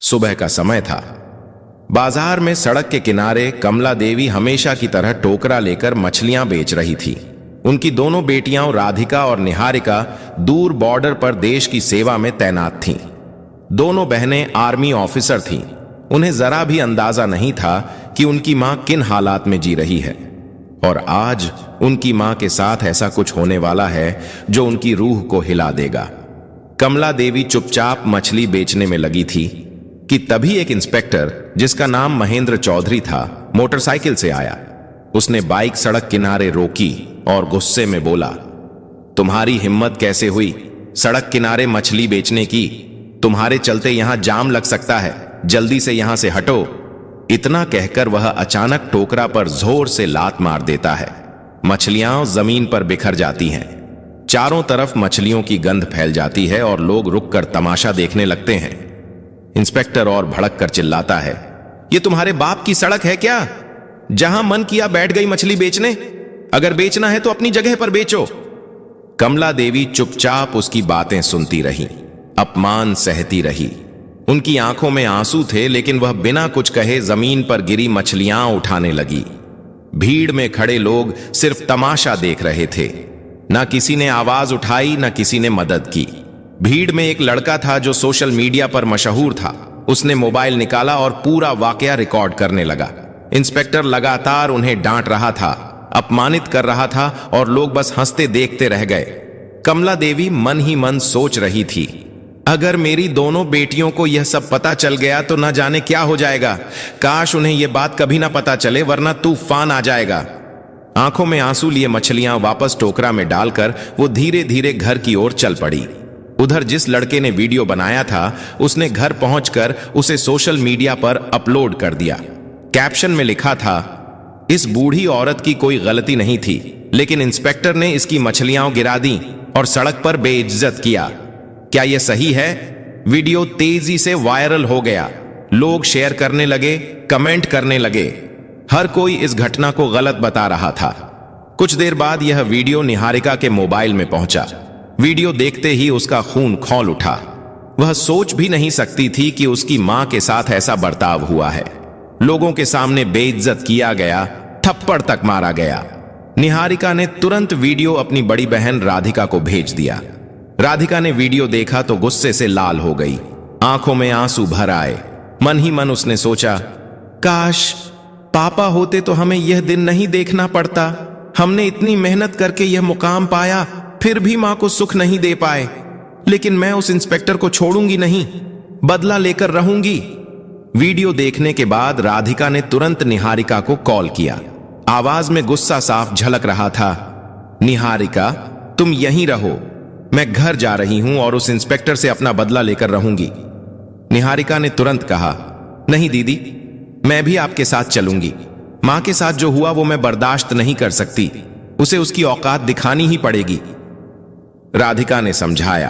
सुबह का समय था। बाजार में सड़क के किनारे कमला देवी हमेशा की तरह टोकरा लेकर मछलियां बेच रही थी। उनकी दोनों बेटियां राधिका और निहारिका दूर बॉर्डर पर देश की सेवा में तैनात थीं। दोनों बहनें आर्मी ऑफिसर थीं। उन्हें जरा भी अंदाजा नहीं था कि उनकी मां किन हालात में जी रही है, और आज उनकी मां के साथ ऐसा कुछ होने वाला है जो उनकी रूह को हिला देगा। कमला देवी चुपचाप मछली बेचने में लगी थी कि तभी एक इंस्पेक्टर, जिसका नाम महेंद्र चौधरी था, मोटरसाइकिल से आया। उसने बाइक सड़क किनारे रोकी और गुस्से में बोला, तुम्हारी हिम्मत कैसे हुई सड़क किनारे मछली बेचने की? तुम्हारे चलते यहां जाम लग सकता है, जल्दी से यहां से हटो। इतना कहकर वह अचानक टोकरा पर जोर से लात मार देता है। मछलियां जमीन पर बिखर जाती हैं। चारों तरफ मछलियों की गंध फैल जाती है और लोग रुककर तमाशा देखने लगते हैं। इंस्पेक्टर और भड़क कर चिल्लाता है, ये तुम्हारे बाप की सड़क है क्या? जहां मन किया बैठ गई मछली बेचने। अगर बेचना है तो अपनी जगह पर बेचो। कमला देवी चुपचाप उसकी बातें सुनती रही, अपमान सहती रही। उनकी आंखों में आंसू थे, लेकिन वह बिना कुछ कहे जमीन पर गिरी मछलियां उठाने लगी। भीड़ में खड़े लोग सिर्फ तमाशा देख रहे थे। ना किसी ने आवाज उठाई, ना किसी ने मदद की। भीड़ में एक लड़का था जो सोशल मीडिया पर मशहूर था। उसने मोबाइल निकाला और पूरा वाकया रिकॉर्ड करने लगा। इंस्पेक्टर लगातार उन्हें डांट रहा था, अपमानित कर रहा था, और लोग बस हंसते देखते रह गए। कमला देवी मन ही मन सोच रही थी, अगर मेरी दोनों बेटियों को यह सब पता चल गया तो न जाने क्या हो जाएगा। काश उन्हें यह बात कभी ना पता चले, वरना तूफान आ जाएगा। आंखों में आंसू लिए मछलियां वापस टोकरा में डालकर वो धीरे धीरे घर की ओर चल पड़ी। उधर जिस लड़के ने वीडियो बनाया था, उसने घर पहुंचकर उसे सोशल मीडिया पर अपलोड कर दिया। कैप्शन में लिखा था, इस बूढ़ी औरत की कोई गलती नहीं थी, लेकिन इंस्पेक्टर ने इसकी मछलियां गिरा दी और सड़क पर बेइज्जत किया। क्या यह सही है? वीडियो तेजी से वायरल हो गया। लोग शेयर करने लगे, कमेंट करने लगे। हर कोई इस घटना को गलत बता रहा था। कुछ देर बाद यह वीडियो निहारिका के मोबाइल में पहुंचा। वीडियो देखते ही उसका खून खौल उठा। वह सोच भी नहीं सकती थी कि उसकी मां के साथ ऐसा बर्ताव हुआ है। लोगों के सामने बेइज्जत किया गया, थप्पड़ तक मारा गया। निहारिका ने तुरंत वीडियो अपनी बड़ी बहन राधिका को भेज दिया। राधिका ने वीडियो देखा तो गुस्से से लाल हो गई, आंखों में आंसू भर आए। मन ही मन उसने सोचा, काश पापा होते तो हमें यह दिन नहीं देखना पड़ता। हमने इतनी मेहनत करके यह मुकाम पाया, फिर भी मां को सुख नहीं दे पाए। लेकिन मैं उस इंस्पेक्टर को छोड़ूंगी नहीं, बदला लेकर रहूंगी। वीडियो देखने के बाद राधिका ने तुरंत निहारिका को कॉल किया। आवाज में गुस्सा साफ झलक रहा था, निहारिका तुम यहीं रहो, मैं घर जा रही हूं और उस इंस्पेक्टर से अपना बदला लेकर रहूंगी। निहारिका ने तुरंत कहा, नहीं दीदी, मैं भी आपके साथ चलूंगी। मां के साथ जो हुआ वो मैं बर्दाश्त नहीं कर सकती, उसे उसकी औकात दिखानी ही पड़ेगी। राधिका ने समझाया,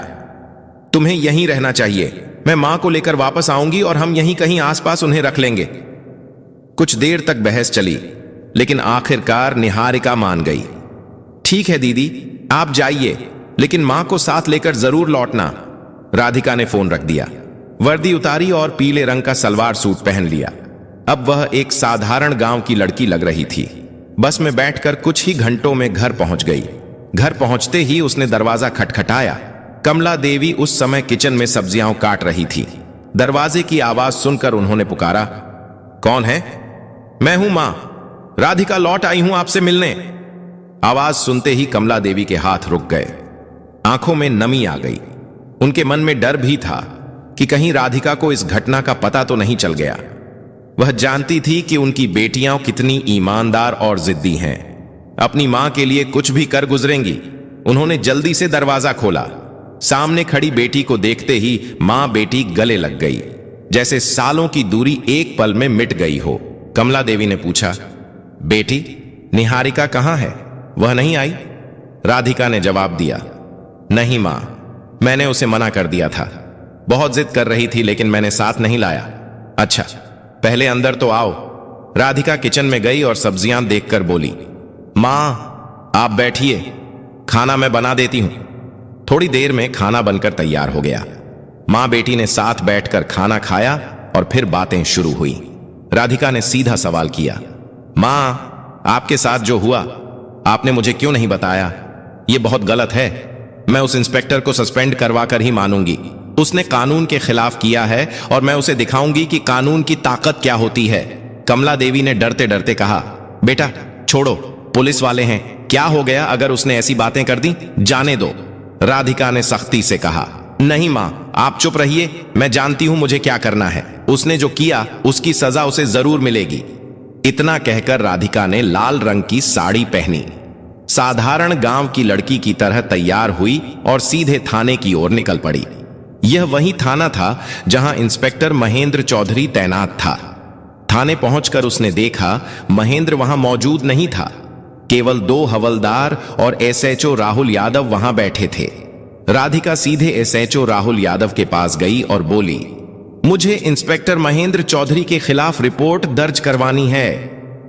तुम्हें यहीं रहना चाहिए, मैं मां को लेकर वापस आऊंगी और हम यहीं कहीं आसपास उन्हें रख लेंगे। कुछ देर तक बहस चली, लेकिन आखिरकार निहारिका मान गई। ठीक है दीदी, आप जाइए, लेकिन मां को साथ लेकर जरूर लौटना। राधिका ने फोन रख दिया, वर्दी उतारी और पीले रंग का सलवार सूट पहन लिया। अब वह एक साधारण गांव की लड़की लग रही थी। बस में बैठकर कुछ ही घंटों में घर पहुंच गई। घर पहुंचते ही उसने दरवाजा खटखटाया। कमला देवी उस समय किचन में सब्जियां काट रही थी। दरवाजे की आवाज सुनकर उन्होंने पुकारा, कौन है? मैं हूं मां, राधिका लौट आई हूं आपसे मिलने। आवाज सुनते ही कमला देवी के हाथ रुक गए, आंखों में नमी आ गई। उनके मन में डर भी था कि कहीं राधिका को इस घटना का पता तो नहीं चल गया। वह जानती थी कि उनकी बेटियां कितनी ईमानदार और जिद्दी हैं, अपनी मां के लिए कुछ भी कर गुजरेंगी। उन्होंने जल्दी से दरवाजा खोला। सामने खड़ी बेटी को देखते ही मां बेटी गले लग गई, जैसे सालों की दूरी एक पल में मिट गई हो। कमला देवी ने पूछा, बेटी निहारिका कहां है? वह नहीं आई? राधिका ने जवाब दिया, नहीं मां, मैंने उसे मना कर दिया था। बहुत जिद कर रही थी, लेकिन मैंने साथ नहीं लाया। अच्छा, पहले अंदर तो आओ। राधिका किचन में गई और सब्जियां देखकर बोली, मां आप बैठिए, खाना मैं बना देती हूं। थोड़ी देर में खाना बनकर तैयार हो गया। मां बेटी ने साथ बैठकर खाना खाया और फिर बातें शुरू हुई। राधिका ने सीधा सवाल किया, मां, आपके साथ जो हुआ आपने मुझे क्यों नहीं बताया? यह बहुत गलत है। मैं उस इंस्पेक्टर को सस्पेंड करवा कर ही मानूंगी। उसने कानून के खिलाफ किया है और मैं उसे दिखाऊंगी कि कानून की ताकत क्या होती है। कमला देवी ने डरते डरते कहा, बेटा छोड़ो, पुलिस वाले हैं, क्या हो गया अगर उसने ऐसी बातें कर दी? जाने दो। राधिका ने सख्ती से कहा, नहीं मां, आप चुप रहिए, मैं जानती हूं मुझे क्या करना है। उसने जो किया उसकी सजा उसे जरूर मिलेगी। इतना कहकर राधिका ने लाल रंग की साड़ी पहनी, साधारण गांव की लड़की की तरह तैयार हुई और सीधे थाने की ओर निकल पड़ी। यह वही थाना था जहां इंस्पेक्टर महेंद्र चौधरी तैनात था। थाने पहुंचकर उसने देखा महेंद्र वहां मौजूद नहीं था। केवल 2 हवलदार और एसएचओ राहुल यादव वहां बैठे थे। राधिका सीधे एसएचओ राहुल यादव के पास गई और बोली, मुझे इंस्पेक्टर महेंद्र चौधरी के खिलाफ रिपोर्ट दर्ज करवानी है।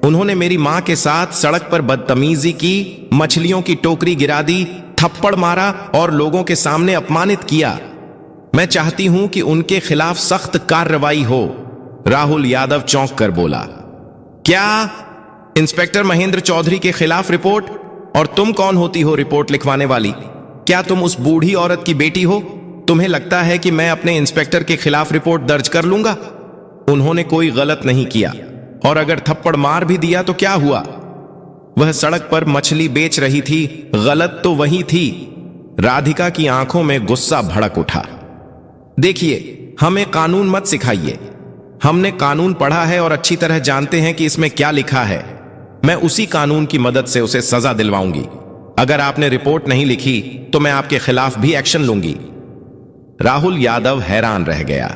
उन्होंने मेरी मां के साथ सड़क पर बदतमीजी की, मछलियों की टोकरी गिरा दी, थप्पड़ मारा और लोगों के सामने अपमानित किया। मैं चाहती हूं कि उनके खिलाफ सख्त कार्रवाई हो। राहुल यादव चौंक कर बोला, क्या इंस्पेक्टर महेंद्र चौधरी के खिलाफ रिपोर्ट? और तुम कौन होती हो रिपोर्ट लिखवाने वाली? क्या तुम उस बूढ़ी औरत की बेटी हो? तुम्हें लगता है कि मैं अपने इंस्पेक्टर के खिलाफ रिपोर्ट दर्ज कर लूंगा? उन्होंने कोई गलत नहीं किया, और अगर थप्पड़ मार भी दिया तो क्या हुआ? वह सड़क पर मछली बेच रही थी, गलत तो वही थी। राधिका की आंखों में गुस्सा भड़क उठा। देखिए, हमें कानून मत सिखाइए। हमने कानून पढ़ा है और अच्छी तरह जानते हैं कि इसमें क्या लिखा है। मैं उसी कानून की मदद से उसे सजा दिलवाऊंगी। अगर आपने रिपोर्ट नहीं लिखी तो मैं आपके खिलाफ भी एक्शन लूंगी। राहुल यादव हैरान रह गया।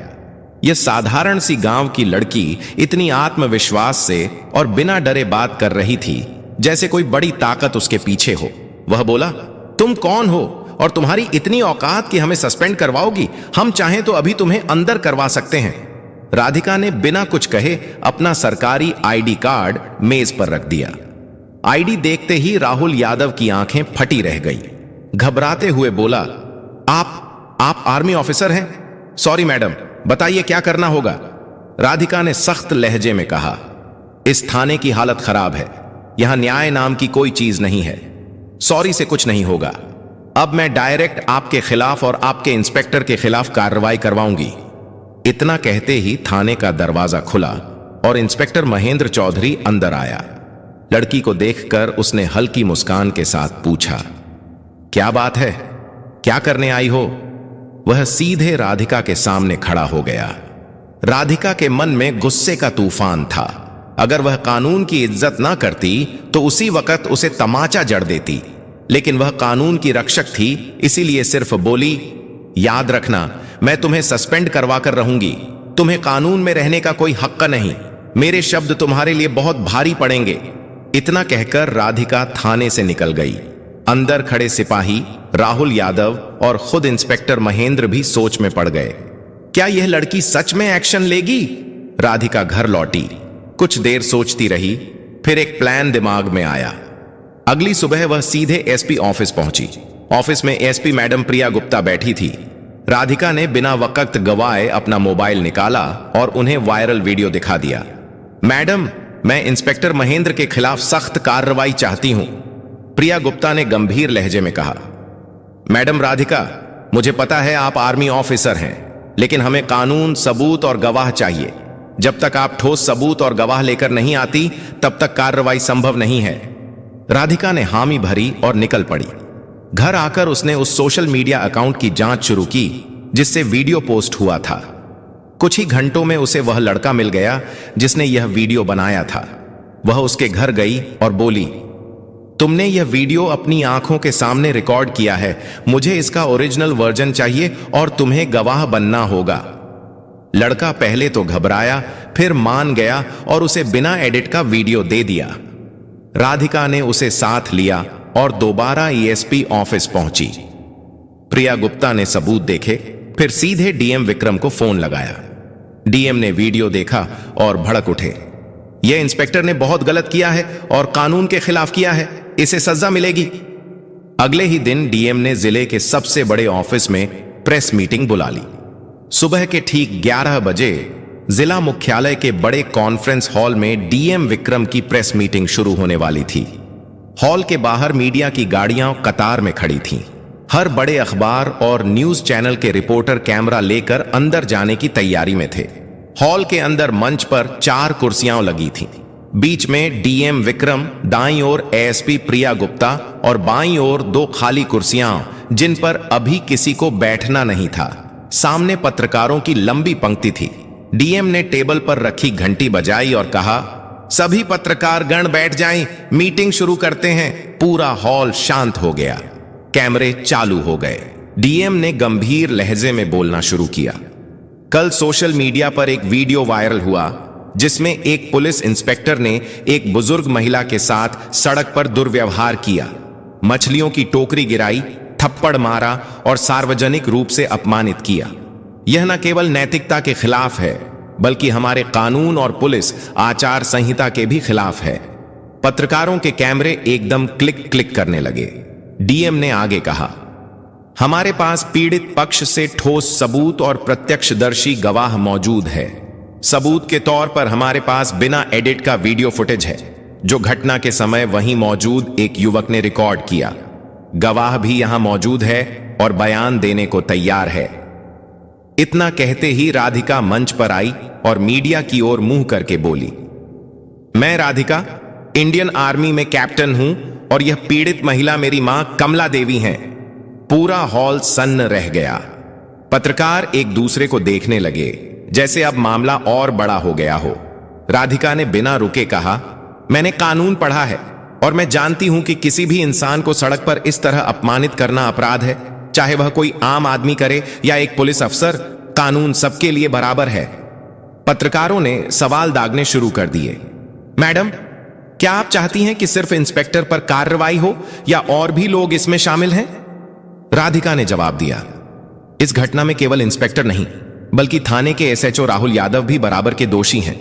यह साधारण सी गांव की लड़की इतनी आत्मविश्वास से और बिना डरे बात कर रही थी जैसे कोई बड़ी ताकत उसके पीछे हो। वह बोला, तुम कौन हो और तुम्हारी इतनी औकात कि हमें सस्पेंड करवाओगी? हम चाहें तो अभी तुम्हें अंदर करवा सकते हैं। राधिका ने बिना कुछ कहे अपना सरकारी आईडी कार्ड मेज पर रख दिया। आईडी देखते ही राहुल यादव की आंखें फटी रह गई। घबराते हुए बोला, आप आर्मी ऑफिसर हैं? सॉरी मैडम, बताइए क्या करना होगा? राधिका ने सख्त लहजे में कहा, इस थाने की हालत खराब है। यहां न्याय नाम की कोई चीज नहीं है। सॉरी से कुछ नहीं होगा। अब मैं डायरेक्ट आपके खिलाफ और आपके इंस्पेक्टर के खिलाफ कार्रवाई करवाऊंगी। इतना कहते ही थाने का दरवाजा खुला और इंस्पेक्टर महेंद्र चौधरी अंदर आया। लड़की को देखकर उसने हल्की मुस्कान के साथ पूछा, क्या बात है? क्या करने आई हो? वह सीधे राधिका के सामने खड़ा हो गया। राधिका के मन में गुस्से का तूफान था। अगर वह कानून की इज्जत ना करती तो उसी वक्त उसे तमाचा जड़ देती, लेकिन वह कानून की रक्षक थी, इसीलिए सिर्फ बोली, याद रखना, मैं तुम्हें सस्पेंड करवा कर रहूंगी। तुम्हें कानून में रहने का कोई हक नहीं। मेरे शब्द तुम्हारे लिए बहुत भारी पड़ेंगे। इतना कहकर राधिका थाने से निकल गई। अंदर खड़े सिपाही राहुल यादव और खुद इंस्पेक्टर महेंद्र भी सोच में पड़ गए। क्या यह लड़की सच में एक्शन लेगी? राधिका घर लौटी। कुछ देर सोचती रही, फिर एक प्लान दिमाग में आया। अगली सुबह वह सीधे एसपी ऑफिस पहुंची। ऑफिस में एसपी मैडम प्रिया गुप्ता बैठी थी। राधिका ने बिना वक्त गवाए अपना मोबाइल निकाला और उन्हें वायरल वीडियो दिखा दिया। मैडम, मैं इंस्पेक्टर महेंद्र के खिलाफ सख्त कार्रवाई चाहती हूं, प्रिया गुप्ता ने गंभीर लहजे में कहा। मैडम राधिका, मुझे पता है आप आर्मी ऑफिसर हैं, लेकिन हमें कानून, सबूत और गवाह चाहिए। जब तक आप ठोस सबूत और गवाह लेकर नहीं आती तब तक कार्रवाई संभव नहीं है। राधिका ने हामी भरी और निकल पड़ी। घर आकर उसने उस सोशल मीडिया अकाउंट की जांच शुरू की जिससे वीडियो पोस्ट हुआ था। कुछ ही घंटों में उसे वह लड़का मिल गया जिसने यह वीडियो बनाया था। वह उसके घर गई और बोली, तुमने यह वीडियो अपनी आंखों के सामने रिकॉर्ड किया है। मुझे इसका ओरिजिनल वर्जन चाहिए और तुम्हें गवाह बनना होगा। लड़का पहले तो घबराया, फिर मान गया और उसे बिना एडिट का वीडियो दे दिया। राधिका ने उसे साथ लिया और दोबारा ईएसपी ऑफिस पहुंची। प्रिया गुप्ता ने सबूत देखे, फिर सीधे डीएम विक्रम को फोन लगाया। डीएम ने वीडियो देखा और भड़क उठे। यह इंस्पेक्टर ने बहुत गलत किया है और कानून के खिलाफ किया है, इसे सजा मिलेगी। अगले ही दिन डीएम ने जिले के सबसे बड़े ऑफिस में प्रेस मीटिंग बुला ली। सुबह के ठीक 11 बजे जिला मुख्यालय के बड़े कॉन्फ्रेंस हॉल में डीएम विक्रम की प्रेस मीटिंग शुरू होने वाली थी। हॉल के बाहर मीडिया की गाड़ियां कतार में खड़ी थीं। हर बड़े अखबार और न्यूज चैनल के रिपोर्टर कैमरा लेकर अंदर जाने की तैयारी में थे। हॉल के अंदर मंच पर 4 कुर्सियां लगी थीं। बीच में डीएम विक्रम, दाईं ओर एएसपी प्रिया गुप्ता और बाईं ओर 2 खाली कुर्सियां जिन पर अभी किसी को बैठना नहीं था। सामने पत्रकारों की लंबी पंक्ति थी। डीएम ने टेबल पर रखी घंटी बजाई और कहा, सभी पत्रकार गण बैठ जाएं, मीटिंग शुरू करते हैं। पूरा हॉल शांत हो गया। कैमरे चालू हो गए। डीएम ने गंभीर लहजे में बोलना शुरू किया। कल सोशल मीडिया पर एक वीडियो वायरल हुआ जिसमें एक पुलिस इंस्पेक्टर ने एक बुजुर्ग महिला के साथ सड़क पर दुर्व्यवहार किया, मछलियों की टोकरी गिराई, थप्पड़ मारा और सार्वजनिक रूप से अपमानित किया। यह न केवल नैतिकता के खिलाफ है बल्कि हमारे कानून और पुलिस आचार संहिता के भी खिलाफ है। पत्रकारों के कैमरे एकदम क्लिक क्लिक करने लगे। डीएम ने आगे कहा, हमारे पास पीड़ित पक्ष से ठोस सबूत और प्रत्यक्षदर्शी गवाह मौजूद है। सबूत के तौर पर हमारे पास बिना एडिट का वीडियो फुटेज है जो घटना के समय वहीं मौजूद एक युवक ने रिकॉर्ड किया। गवाह भी यहां मौजूद है और बयान देने को तैयार है। इतना कहते ही राधिका मंच पर आई और मीडिया की ओर मुंह करके बोली, मैं राधिका इंडियन आर्मी में कैप्टन हूं और यह पीड़ित महिला मेरी मां कमला देवी हैं। पूरा हॉल सन्न रह गया। पत्रकार एक दूसरे को देखने लगे जैसे अब मामला और बड़ा हो गया हो। राधिका ने बिना रुके कहा, मैंने कानून पढ़ा है और मैं जानती हूं कि किसी भी इंसान को सड़क पर इस तरह अपमानित करना अपराध है, चाहे वह कोई आम आदमी करे या एक पुलिस अफसर। कानून सबके लिए बराबर है। पत्रकारों ने सवाल दागने शुरू कर दिए। मैडम, क्या आप चाहती हैं कि सिर्फ इंस्पेक्टर पर कार्रवाई हो या और भी लोग इसमें शामिल हैं? राधिका ने जवाब दिया, इस घटना में केवल इंस्पेक्टर नहीं बल्कि थाने के एसएचओ राहुल यादव भी बराबर के दोषी हैं,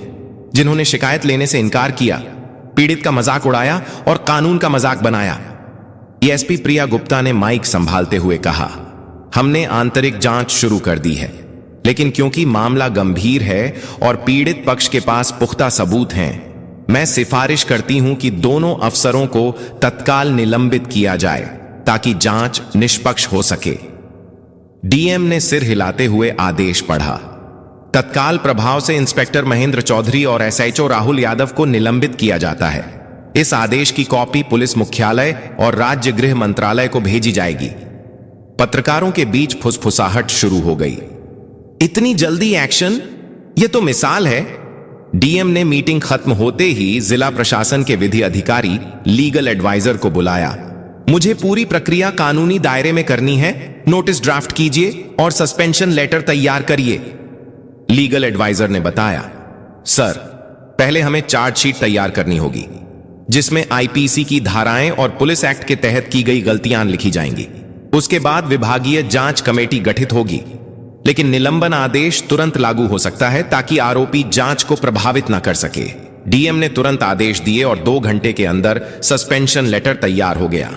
जिन्होंने शिकायत लेने से इनकार किया, पीड़ित का मजाक उड़ाया और कानून का मजाक बनाया। एएसपी प्रिया गुप्ता ने माइक संभालते हुए कहा, हमने आंतरिक जांच शुरू कर दी है, लेकिन क्योंकि मामला गंभीर है और पीड़ित पक्ष के पास पुख्ता सबूत हैं, मैं सिफारिश करती हूं कि दोनों अफसरों को तत्काल निलंबित किया जाए ताकि जांच निष्पक्ष हो सके। डीएम ने सिर हिलाते हुए आदेश पढ़ा। तत्काल प्रभाव से इंस्पेक्टर महेंद्र चौधरी और एसएचओ राहुल यादव को निलंबित किया जाता है। इस आदेश की कॉपी पुलिस मुख्यालय और राज्य गृह मंत्रालय को भेजी जाएगी। पत्रकारों के बीच फुसफुसाहट शुरू हो गई। इतनी जल्दी एक्शन? यह तो मिसाल है। डीएम ने मीटिंग खत्म होते ही जिला प्रशासन के विधि अधिकारी लीगल एडवाइजर को बुलाया। मुझे पूरी प्रक्रिया कानूनी दायरे में करनी है, नोटिस ड्राफ्ट कीजिए और सस्पेंशन लेटर तैयार करिए। लीगल एडवाइजर ने बताया, सर, पहले हमें चार्जशीट तैयार करनी होगी जिसमें आईपीसी की धाराएं और पुलिस एक्ट के तहत की गई गलतियां लिखी जाएंगी। उसके बाद विभागीय जांच कमेटी गठित होगी, लेकिन निलंबन आदेश तुरंत लागू हो सकता है ताकि आरोपी जांच को प्रभावित न कर सके। डीएम ने तुरंत आदेश दिए और 2 घंटे के अंदर सस्पेंशन लेटर तैयार हो गया।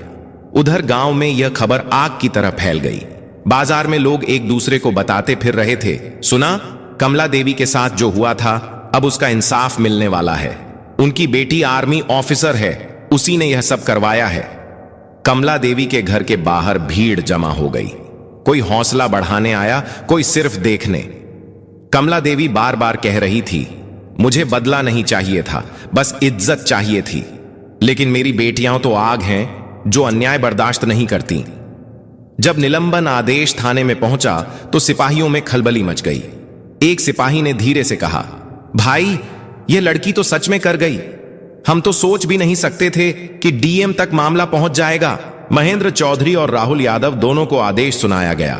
उधर गांव में यह खबर आग की तरह फैल गई। बाजार में लोग एक दूसरे को बताते फिर रहे थे, सुना, कमला देवी के साथ जो हुआ था अब उसका इंसाफ मिलने वाला है। उनकी बेटी आर्मी ऑफिसर है, उसी ने यह सब करवाया है। कमला देवी के घर के बाहर भीड़ जमा हो गई। कोई हौसला बढ़ाने आया, कोई सिर्फ देखने। कमला देवी बार बार कह रही थी, मुझे बदला नहीं चाहिए था, बस इज्जत चाहिए थी। लेकिन मेरी बेटियां तो आग हैं जो अन्याय बर्दाश्त नहीं करती। जब निलंबन आदेश थाने में पहुंचा तो सिपाहियों में खलबली मच गई। एक सिपाही ने धीरे से कहा, भाई, यह लड़की तो सच में कर गई। हम तो सोच भी नहीं सकते थे कि डीएम तक मामला पहुंच जाएगा। महेंद्र चौधरी और राहुल यादव दोनों को आदेश सुनाया गया।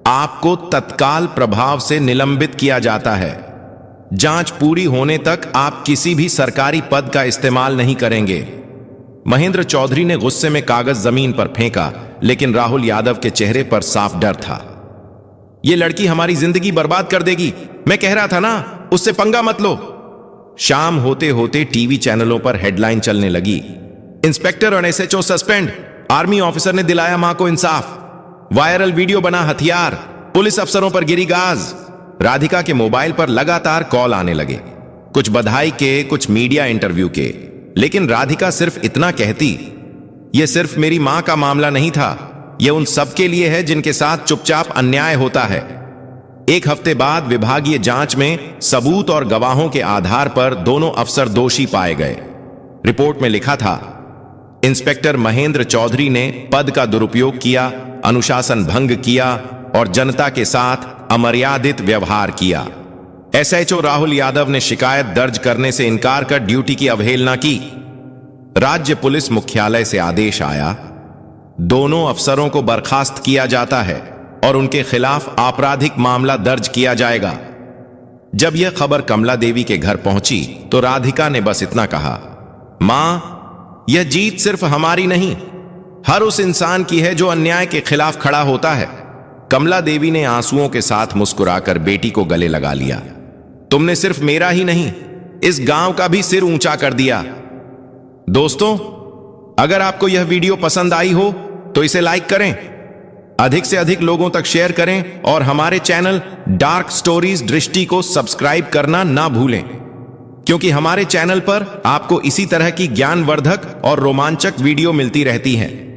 आपको तत्काल प्रभाव से निलंबित किया जाता है। जांच पूरी होने तक आप किसी भी सरकारी पद का इस्तेमाल नहीं करेंगे। महेंद्र चौधरी ने गुस्से में कागज जमीन पर फेंका, लेकिन राहुल यादव के चेहरे पर साफ डर था। यह लड़की हमारी जिंदगी बर्बाद कर देगी। मैं कह रहा था ना, उससे पंगा मत लो। शाम होते होते टीवी चैनलों पर हेडलाइन चलने लगी, इंस्पेक्टर और एसएचओ सस्पेंड, आर्मी ऑफिसर ने दिलाया मां को इंसाफ, वायरल वीडियो बना हथियार, पुलिस अफसरों पर गिरी गाज। राधिका के मोबाइल पर लगातार कॉल आने लगे, कुछ बधाई के, कुछ मीडिया इंटरव्यू के। लेकिन राधिका सिर्फ इतना कहती, यह सिर्फ मेरी मां का मामला नहीं था, यह उन सबके लिए है जिनके साथ चुपचाप अन्याय होता है। एक हफ्ते बाद विभागीय जांच में सबूत और गवाहों के आधार पर दोनों अफसर दोषी पाए गए। रिपोर्ट में लिखा था, इंस्पेक्टर महेंद्र चौधरी ने पद का दुरुपयोग किया, अनुशासन भंग किया और जनता के साथ अमर्यादित व्यवहार किया। एसएचओ राहुल यादव ने शिकायत दर्ज करने से इनकार कर ड्यूटी की अवहेलना की। राज्य पुलिस मुख्यालय से आदेश आया, दोनों अफसरों को बर्खास्त किया जाता है और उनके खिलाफ आपराधिक मामला दर्ज किया जाएगा। जब यह खबर कमला देवी के घर पहुंची तो राधिका ने बस इतना कहा, मां, यह जीत सिर्फ हमारी नहीं, हर उस इंसान की है जो अन्याय के खिलाफ खड़ा होता है। कमला देवी ने आंसुओं के साथ मुस्कुराकर बेटी को गले लगा लिया। तुमने सिर्फ मेरा ही नहीं, इस गांव का भी सिर ऊंचा कर दिया। दोस्तों, अगर आपको यह वीडियो पसंद आई हो तो इसे लाइक करें, अधिक से अधिक लोगों तक शेयर करें और हमारे चैनल डार्क स्टोरीज दृष्टि को सब्सक्राइब करना ना भूलें, क्योंकि हमारे चैनल पर आपको इसी तरह की ज्ञानवर्धक और रोमांचक वीडियो मिलती रहती हैं।